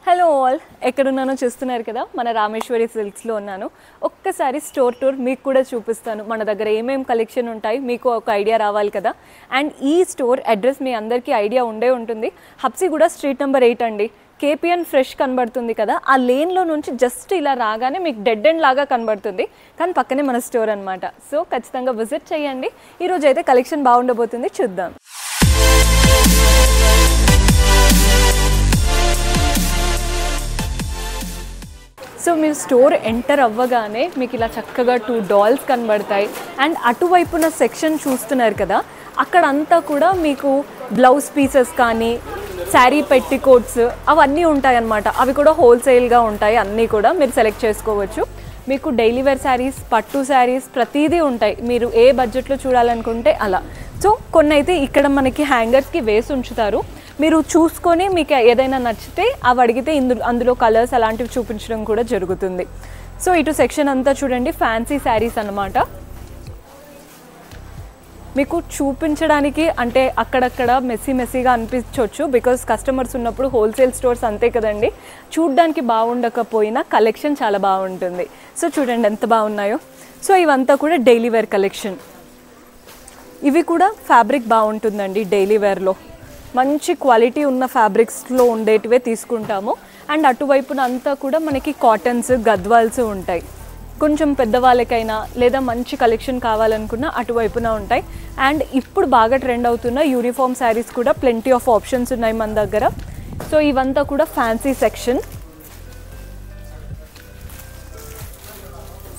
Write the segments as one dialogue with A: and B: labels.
A: Hello all, ఎక్కడున్నానో చూస్తున్నారు కదా, మన రామేశ్వరి సిల్క్స్లో ఉన్నాను. ఒక్కసారి స్టోర్ టూర్ మీకు కూడా చూపిస్తాను. మన దగ్గర ఏమేం కలెక్షన్ ఉంటాయి మీకు ఒక ఐడియా రావాలి కదా. అండ్ ఈ స్టోర్ అడ్రస్ మీ అందరికీ ఐడియా ఉండే ఉంటుంది. హబ్సిగూడ స్ట్రీట్ నెంబర్ 8 అండి. కేపీఎన్ ఫ్రెష్ కనబడుతుంది కదా, ఆ లేన్లో నుంచి జస్ట్ ఇలా రాగానే మీకు డెడ్ ఎండ్ లాగా కనబడుతుంది, కానీ పక్కనే మన స్టోర్ అనమాట. సో ఖచ్చితంగా విజిట్ చేయండి. ఈరోజు అయితే కలెక్షన్ బాగుండబోతుంది, చూద్దాం. సో మీరు స్టోర్ ఎంటర్ అవ్వగానే మీకు ఇలా చక్కగా 2 డాల్స్ కనబడతాయి. అండ్ అటువైపున సెక్షన్ చూస్తున్నారు కదా, అక్కడంతా కూడా మీకు బ్లౌజ్ పీసెస్ కానీ శారీ పెట్టికోట్స్ అవన్నీ ఉంటాయి అన్నమాట. అవి కూడా హోల్సేల్గా ఉంటాయి, అన్నీ కూడా మీరు సెలెక్ట్ చేసుకోవచ్చు. మీకు డైలీ వేర్ శారీస్, పట్టు శారీస్ ప్రతిదీ ఉంటాయి, మీరు ఏ బడ్జెట్లో చూడాలనుకుంటే అలా. సో కొన్ని అయితే ఇక్కడ మనకి హ్యాంగర్స్కి వేసి ఉంచుతారు, మీరు చూసుకొని మీకు ఏదైనా నచ్చితే అవి అడిగితే అందులో కలర్స్ అలాంటివి చూపించడం కూడా జరుగుతుంది. సో ఇటు సెక్షన్ అంతా చూడండి, ఫ్యాన్సీ శారీస్ అన్నమాట. మీకు చూపించడానికి అంటే అక్కడక్కడ మెస్సీగా అనిపించవచ్చు, బికాస్ కస్టమర్స్ ఉన్నప్పుడు హోల్సేల్ స్టోర్స్ అంతే కదండి, చూడ్డానికి బాగుండకపోయినా కలెక్షన్ చాలా బాగుంటుంది. సో చూడండి ఎంత బాగున్నాయో. సో ఇవంతా కూడా డైలీ వేర్ కలెక్షన్. ఇవి కూడా ఫ్యాబ్రిక్ బాగుంటుందండి, డైలీ వేర్లో మంచి క్వాలిటీ ఉన్న ఫ్యాబ్రిక్స్లో ఉండేటివే తీసుకుంటాము. అండ్ అటువైపున అంతా కూడా మనకి కాటన్స్, గద్వాల్స్ ఉంటాయి. కొంచెం పెద్దవాళ్ళకైనా లేదా మంచి కలెక్షన్ కావాలనుకున్నా అటువైపున ఉంటాయి. అండ్ ఇప్పుడు బాగా ట్రెండ్ అవుతున్న యూనిఫామ్ శారీస్ కూడా ప్లెంటీ ఆఫ్ ఆప్షన్స్ ఉన్నాయి మన దగ్గర. సో ఇవంతా కూడా ఫ్యాన్సీ సెక్షన్.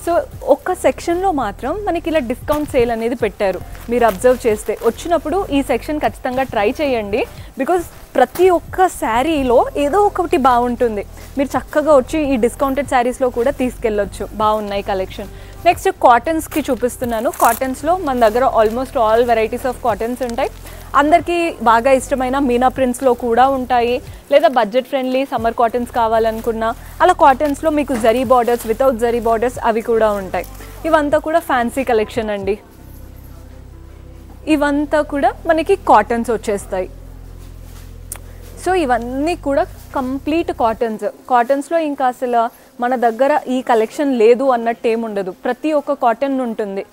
A: సో ఒక్క సెక్షన్లో మాత్రం మనకి ఇలా డిస్కౌంట్ సేల్ అనేది పెట్టారు. మీరు అబ్జర్వ్ చేస్తే వచ్చినప్పుడు ఈ సెక్షన్ ఖచ్చితంగా ట్రై చేయండి, బికాజ్ ప్రతి ఒక్క శారీలో ఏదో ఒకటి బాగుంటుంది. మీరు చక్కగా వచ్చి ఈ డిస్కౌంటెడ్ శారీస్లో కూడా తీసుకెళ్ళొచ్చు, బాగున్నాయి కలెక్షన్. నెక్స్ట్ కాటన్స్కి చూపిస్తున్నాను. కాటన్స్లో మన దగ్గర almost all varieties of cottons ఉంటాయి. అందరికీ బాగా ఇష్టమైన మీనా ప్రింట్స్లో కూడా ఉంటాయి, లేదా బడ్జెట్ ఫ్రెండ్లీ సమ్మర్ కాటన్స్ కావాలనుకున్నా అలా కాటన్స్లో మీకు zari borders, without zari borders అవి కూడా ఉంటాయి. ఇవంతా కూడా ఫ్యాన్సీ కలెక్షన్ అండి. ఇవంతా కూడా మనకి కాటన్స్ వచ్చేస్తాయి. సో ఇవన్నీ కూడా కంప్లీట్ కాటన్స్లో ఇంకా అసలు మన దగ్గర ఈ కలెక్షన్ లేదు అన్నట్టు ఏముండదు. ప్రతి ఒక్క కాటన్ ఉంటుంది.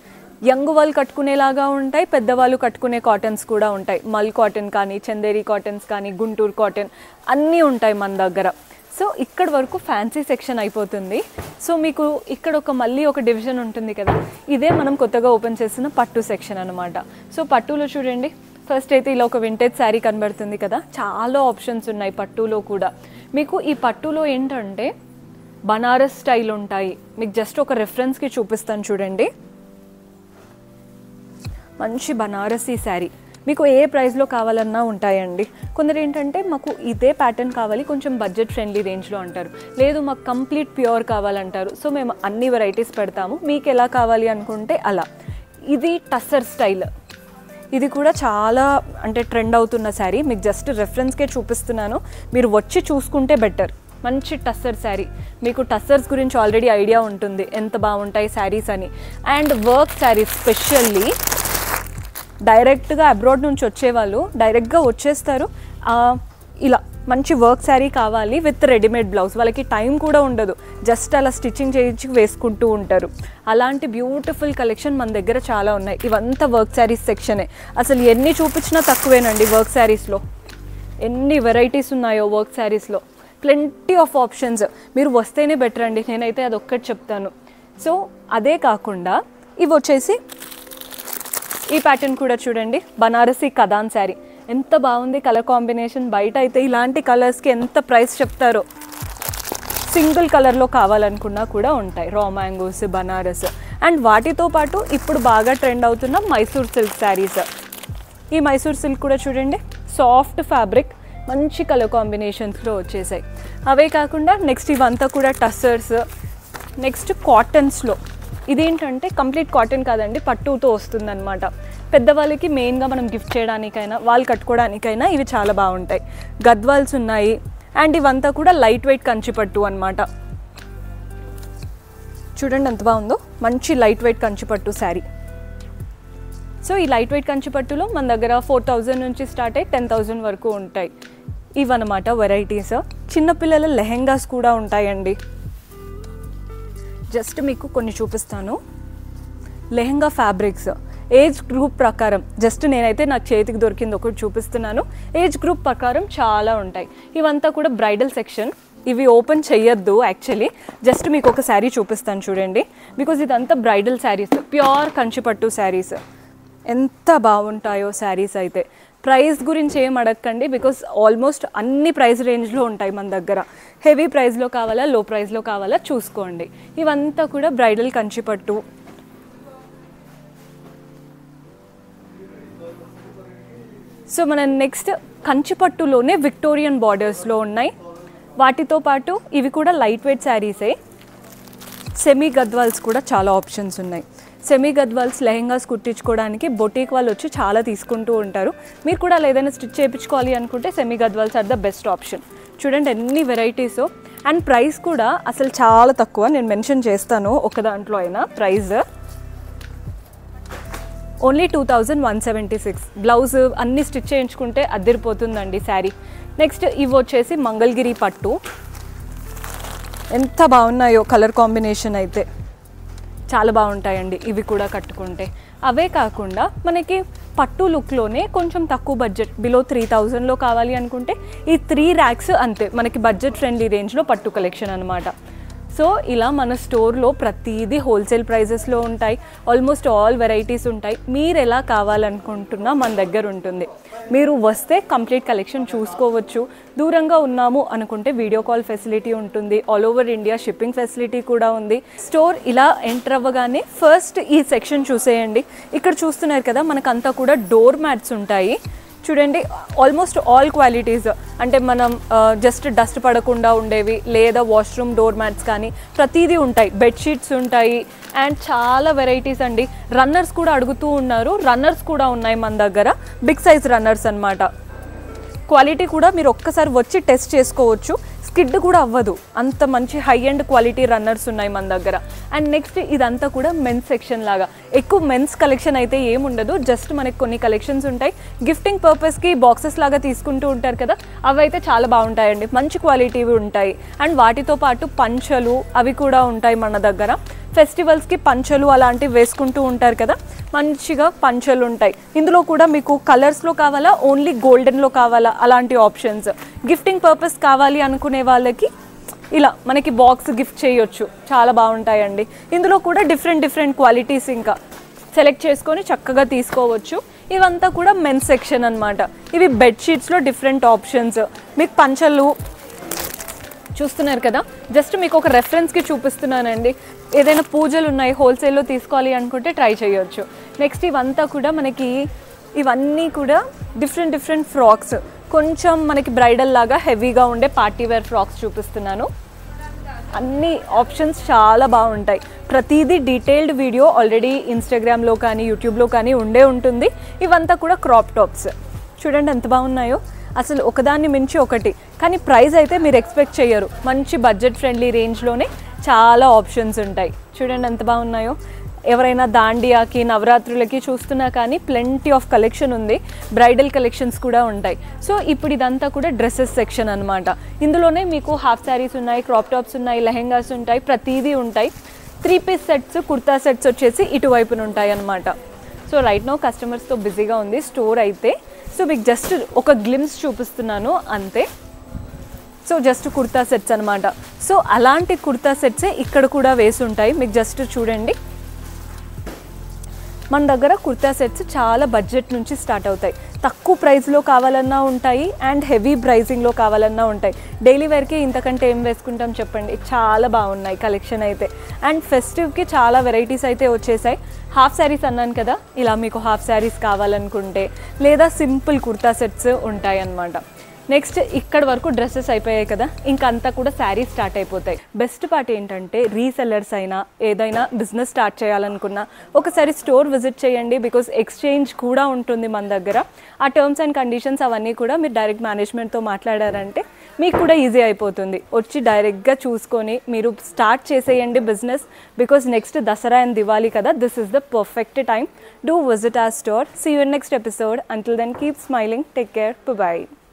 A: యంగ్ వాళ్ళు కట్టుకునేలాగా ఉంటాయి, పెద్దవాళ్ళు కట్టుకునే కాటన్స్ కూడా ఉంటాయి. మల్ కాటన్ కానీ, చందేరి కాటన్స్ కానీ, గుంటూరు కాటన్ అన్నీ ఉంటాయి మన దగ్గర. సో ఇక్కడ వరకు ఫ్యాన్సీ సెక్షన్ అయిపోతుంది. సో మీకు ఇక్కడ మళ్ళీ ఒక డివిజన్ ఉంటుంది కదా, ఇదే మనం కొత్తగా ఓపెన్ చేసిన పట్టు సెక్షన్ అనమాట. సో పట్టులో చూడండి, ఫస్ట్ అయితే ఇలా ఒక వింటేజ్ శారీ కనబడుతుంది కదా, చాలా ఆప్షన్స్ ఉన్నాయి పట్టులో కూడా. మీకు ఈ పట్టులో ఏంటంటే బనారస్ స్టైల్ ఉంటాయి. మీకు జస్ట్ ఒక రెఫరెన్స్కి చూపిస్తాను చూడండి. మంచి బనారసీ శారీ మీకు ఏ ప్రైస్లో కావాలన్నా ఉంటాయండి. కొందరు ఏంటంటే మాకు ఇదే ప్యాటర్న్ కావాలి, కొంచెం బడ్జెట్ ఫ్రెండ్లీ రేంజ్లో అంటారు, లేదు మాకు కంప్లీట్ ప్యూర్ కావాలంటారు. సో మేము అన్ని వెరైటీస్ పెడతాము, మీకు ఎలా కావాలి అనుకుంటే అలా. ఇది టస్సర్ స్టైల్, ఇది కూడా చాలా అంటే ట్రెండ్ అవుతున్న శారీ. మీకు జస్ట్ రెఫరెన్స్కే చూపిస్తున్నాను, మీరు వచ్చి చూసుకుంటే బెటర్. మంచి టస్సర్ శారీ, మీకు టస్సర్స్ గురించి ఆల్రెడీ ఐడియా ఉంటుంది ఎంత బాగుంటాయి శారీస్ అని. అండ్ వర్క్ శారీస్ స్పెషల్లీ డైరెక్ట్గా అబ్రాడ్ నుంచి వచ్చేవాళ్ళు డైరెక్ట్గా వచ్చేస్తారు. ఇలా మంచి వర్క్ శారీ కావాలి విత్ రెడీమేడ్ బ్లౌజ్, వాళ్ళకి టైం కూడా ఉండదు, జస్ట్ అలా స్టిచ్చింగ్ చేయించి వేసుకుంటూ ఉంటారు. అలాంటి బ్యూటిఫుల్ కలెక్షన్ మన దగ్గర చాలా ఉన్నాయి. ఇవంతా వర్క్ శారీస్ సెక్షనే. అసలు ఎన్ని చూపించినా తక్కువేనండి. వర్క్ శారీస్లో ఎన్ని వెరైటీస్ ఉన్నాయో, వర్క్ శారీస్లో ప్లెంటీ ఆఫ్ ఆప్షన్స్. మీరు వస్తేనే బెటర్ అండి, నేనైతే అది ఒక్కటి చెప్తాను. సో అదే కాకుండా ఇవి వచ్చేసి ఈ ప్యాటర్న్ కూడా చూడండి, బనారసీ కదాన్ శారీ ఎంత బాగుంది కలర్ కాంబినేషన్. బయట అయితే ఇలాంటి కలర్స్కి ఎంత ప్రైస్ చెప్తారో. సింగిల్ కలర్లో కావాలనుకున్నా కూడా ఉంటాయి, రా మ్యాంగోస్, బనారస్. అండ్ వాటితో పాటు ఇప్పుడు బాగా ట్రెండ్ అవుతున్న మైసూర్ సిల్క్ శారీస్. ఈ మైసూర్ సిల్క్ కూడా చూడండి, సాఫ్ట్ ఫ్యాబ్రిక్, మంచి కలర్ కాంబినేషన్స్లో వచ్చేసాయి. అవే కాకుండా నెక్స్ట్ ఇవంతా కూడా టస్సర్స్. నెక్స్ట్ కాటన్స్లో ఇదేంటంటే కంప్లీట్ కాటన్ కాదండి, పట్టుతో వస్తుందన్నమాట. పెద్దవాళ్ళకి మెయిన్గా మనం గిఫ్ట్ చేయడానికైనా, వాళ్ళు కట్టుకోవడానికైనా ఇవి చాలా బాగుంటాయి. గద్వాల్స్ ఉన్నాయి. అండ్ ఇవంతా కూడా లైట్ వెయిట్ కంచిపట్టు అనమాట. చూడండి ఎంత బాగుందో, మంచి లైట్ వెయిట్ కంచిపట్టు శారీ. సో ఈ లైట్ వెయిట్ కంచిపట్టులో మన దగ్గర 4000 నుంచి స్టార్ట్ అయ్యి 10,000 వరకు ఉంటాయి. ఇవన్నమాట వెరైటీస్, చిన్నపిల్లల లెహెంగాస్ కూడా ఉంటాయండి. జస్ట్ మీకు కొన్ని చూపిస్తాను. లెహెంగా ఫ్యాబ్రిక్స్ ఏజ్ గ్రూప్ ప్రకారం, జస్ట్ నేనైతే నాకు చేతికి దొరికింది ఒకటి చూపిస్తున్నాను. ఏజ్ గ్రూప్ ప్రకారం చాలా ఉంటాయి. ఇవంతా కూడా బ్రైడల్ సెక్షన్. ఇవి ఓపెన్ చెయ్యొద్దు యాక్చువల్లీ. జస్ట్ మీకు ఒక శారీ చూపిస్తాను చూడండి. బికాజ్ ఇదంతా బ్రైడల్ శారీస్, ప్యూర్ కంచిపట్టు శారీస్. ఎంత బాగుంటాయో శారీస్ అయితే. ప్రైస్ గురించి ఏం అడగకండి, బికాజ్ ఆల్మోస్ట్ అన్ని ప్రైస్ రేంజ్లో ఉంటాయి మన దగ్గర. హెవీ ప్రైస్లో కావాలా, లో ప్రైస్లో కావాలా చూసుకోండి. ఇవంతా కూడా బ్రైడల్ కంచిపట్టు. సో మన నెక్స్ట్ కంచిపట్టులోనే విక్టోరియన్ బార్డర్స్లో ఉన్నాయి. వాటితో పాటు ఇవి కూడా లైట్ వెయిట్ శారీసే. సెమీ గద్వాల్స్ కూడా చాలా ఆప్షన్స్ ఉన్నాయి. సెమీ గద్వాల్స్ లెహెంగాస్ కుట్టించుకోవడానికి బొటీక్ వాళ్ళు వచ్చి చాలా తీసుకుంటూ ఉంటారు. మీరు కూడా ఏదైనా స్టిచ్ చేయించుకోవాలి అనుకుంటే semi Gadwals are the best option. చూడండి ఎన్ని వెరైటీస్. అండ్ ప్రైస్ కూడా అసలు చాలా తక్కువ. నేను మెన్షన్ చేస్తాను ఒక దాంట్లో అయినా ప్రైస్. ఓన్లీ 2176. బ్లౌజ్ అన్ని స్టిచ్ చేయించుకుంటే అద్దరిపోతుందండి శారీ. నెక్స్ట్ ఇవి వచ్చేసి మంగళగిరి పట్టు. ఎంత బాగున్నాయో కలర్ కాంబినేషన్ అయితే చాలా బాగుంటాయండి ఇవి కూడా కట్టుకుంటే. అవే కాకుండా మనకి పట్టు లుక్లోనే కొంచెం తక్కువ బడ్జెట్, బిలో 3000లో కావాలి అనుకుంటే ఈ 3 ర్యాక్స్ అంతే మనకి బడ్జెట్ ఫ్రెండ్లీ రేంజ్లో పట్టు కలెక్షన్ అనమాట. సో ఇలా మన స్టోర్లో ప్రతిదీ హోల్సేల్ ప్రైజెస్లో ఉంటాయి. ఆల్మోస్ట్ ఆల్ వెరైటీస్ ఉంటాయి. మీరు ఎలా కావాలనుకుంటున్నా మన దగ్గర ఉంటుంది. మీరు వస్తే కంప్లీట్ కలెక్షన్ చూసుకోవచ్చు. దూరంగా ఉన్నాము అనుకుంటే వీడియో కాల్ ఫెసిలిటీ ఉంటుంది. All over India shipping facility కూడా ఉంది. స్టోర్ ఇలా ఎంటర్ అవ్వగానే ఫస్ట్ ఈ సెక్షన్ చూసేయండి. ఇక్కడ చూస్తున్నారు కదా మనకంతా కూడా డోర్ మ్యాట్స్ ఉంటాయి. చూడండి ఆల్మోస్ట్ ఆల్ క్వాలిటీస్, అంటే మనం జస్ట్ డస్ట్ పడకుండా ఉండేవి లేదా వాష్రూమ్ డోర్ మ్యాట్స్ కానీ ప్రతిదీ ఉంటాయి. బెడ్షీట్స్ ఉంటాయి అండ్ చాలా వెరైటీస్ అండి. రన్నర్స్ కూడా అడుగుతూ ఉన్నారు. రన్నర్స్ కూడా ఉన్నాయి మన దగ్గర, బిగ్ సైజ్ రన్నర్స్ అన్నమాట. క్వాలిటీ కూడా మీరు ఒక్కసారి వచ్చి టెస్ట్ చేసుకోవచ్చు. స్కిడ్ కూడా అవ్వదు, అంత మంచి హై ఎండ్ క్వాలిటీ రన్నర్స్ ఉన్నాయి మన దగ్గర. అండ్ నెక్స్ట్ ఇదంతా కూడా మెన్స్ సెక్షన్ లాగా. ఎక్కువ మెన్స్ కలెక్షన్ అయితే ఏముండదు, జస్ట్ మనకి కొన్ని కలెక్షన్స్ ఉంటాయి. గిఫ్టింగ్ పర్పస్కి బాక్సెస్ లాగా తీసుకుంటూ ఉంటారు కదా, అవి అయితే చాలా బాగుంటాయండి, మంచి క్వాలిటీవి ఉంటాయి. అండ్ వాటితో పాటు పంచలు అవి కూడా ఉంటాయి మన దగ్గర. ఫెస్టివల్స్కి పంచలు అలాంటివి వేసుకుంటూ ఉంటారు కదా, మంచిగా పంచలు ఉంటాయి. ఇందులో కూడా మీకు కలర్స్లో కావాలా, ఓన్లీ గోల్డెన్లో కావాలా, అలాంటి ఆప్షన్స్. గిఫ్టింగ్ పర్పస్ కావాలి అనుకునే వాళ్ళకి ఇలా మనకి బాక్స్ గిఫ్ట్ చేయొచ్చు, చాలా బాగుంటాయండి. ఇందులో కూడా డిఫరెంట్ క్వాలిటీస్ ఇంకా సెలెక్ట్ చేసుకొని చక్కగా తీసుకోవచ్చు. ఇవంతా కూడా మెన్స్ సెక్షన్ అనమాట. ఇవి బెడ్షీట్స్లో డిఫరెంట్ ఆప్షన్స్. మీకు పంచలు చూస్తున్నారు కదా, జస్ట్ మీకు ఒక రెఫరెన్స్కి చూపిస్తున్నానండి. ఏదైనా పూజలు ఉన్నాయి హోల్సేల్లో తీసుకోవాలి అనుకుంటే ట్రై చేయొచ్చు. నెక్స్ట్ ఇవంతా కూడా మనకి ఇవన్నీ కూడా డిఫరెంట్ ఫ్రాక్స్, కొంచెం మనకి బ్రైడల్ లాగా హెవీగా ఉండే పార్టీ వేర్ ఫ్రాక్స్ చూపిస్తున్నాను. అన్ని ఆప్షన్స్ చాలా బాగుంటాయి. ప్రతిదీ డీటెయిల్డ్ వీడియో ఆల్రెడీ ఇన్స్టాగ్రామ్లో కానీ యూట్యూబ్లో కానీ ఉంటుంది. ఇవంతా కూడా క్రాప్ టాప్స్. చూడండి ఎంత బాగున్నాయో, అసలు ఒకదాన్ని మించి ఒకటి. కానీ ప్రైస్ అయితే మీరు ఎక్స్పెక్ట్ చేయరు. మంచి బడ్జెట్ ఫ్రెండ్లీ రేంజ్లోనే చాలా ఆప్షన్స్ ఉంటాయి. చూడండి ఎంత బాగున్నాయో. ఎవరైనా దాండియాకి నవరాత్రులకి చూస్తున్నా కానీ ప్లెంటీ ఆఫ్ కలెక్షన్ ఉంది. బ్రైడల్ కలెక్షన్స్ కూడా ఉంటాయి. సో ఇప్పుడు ఇదంతా కూడా డ్రెస్సెస్ సెక్షన్ అనమాట. ఇందులోనే మీకు హాఫ్ శారీస్ ఉన్నాయి, క్రాప్ టాప్స్ ఉన్నాయి, లెహెంగాస్ ఉంటాయి, ప్రతిదీ ఉంటాయి. 3 పీస్ సెట్స్, కుర్తా సెట్స్ వచ్చేసి ఇటువైపున ఉంటాయి అన్నమాట. సో రైట్ నో కస్టమర్స్తో బిజీగా ఉంది స్టోర్ అయితే. సో మీకు జస్ట్ ఒక గ్లిమ్స్ చూపిస్తున్నాను అంతే. సో జస్ట్ కుర్తా సెట్స్ అనమాట. సో అలాంటి కుర్తా సెట్సే ఇక్కడ కూడా వేసి ఉంటాయి. మీకు జస్ట్ చూడండి, మన దగ్గర కుర్తా సెట్స్ చాలా బడ్జెట్ నుంచి స్టార్ట్ అవుతాయి. తక్కువ ప్రైస్లో కావాలన్నా ఉంటాయి అండ్ హెవీ ప్రైజింగ్లో కావాలన్నా ఉంటాయి. డైలీ వేర్కి ఇంతకంటే ఏం వేసుకుంటాం చెప్పండి, చాలా బాగున్నాయి కలెక్షన్ అయితే. అండ్ ఫెస్టివ్కి చాలా వెరైటీస్ అయితే వచ్చేసాయి. హాఫ్ శారీస్ అన్నాను కదా, ఇలా మీకు హాఫ్ శారీస్ కావాలనుకుంటే లేదా సింపుల్ కుర్తా సెట్స్ ఉంటాయి అన్నమాట. నెక్స్ట్ ఇక్కడ వరకు డ్రెస్సెస్ అయిపోయాయి కదా, ఇంకంతా కూడా శారీస్ స్టార్ట్ అయిపోతాయి. బెస్ట్ పార్ట్ ఏంటంటే రీసెల్లర్స్ అయినా ఏదైనా బిజినెస్ స్టార్ట్ చేయాలనుకున్నా ఒకసారి స్టోర్ విజిట్ చేయండి. బికాజ్ ఎక్స్చేంజ్ కూడా ఉంటుంది మన దగ్గర. ఆ టర్మ్స్ అండ్ కండిషన్స్ అవన్నీ కూడా మీరు డైరెక్ట్ మేనేజ్మెంట్తో మాట్లాడారంటే మీకు కూడా ఈజీ అయిపోతుంది. వచ్చి డైరెక్ట్గా చూసుకొని మీరు స్టార్ట్ చేసేయండి business. Because next Dussehra and Diwali కదా, this is the perfect time. Do visit our store. See you in next episode. Until then, keep smiling. Take care. Bye-bye.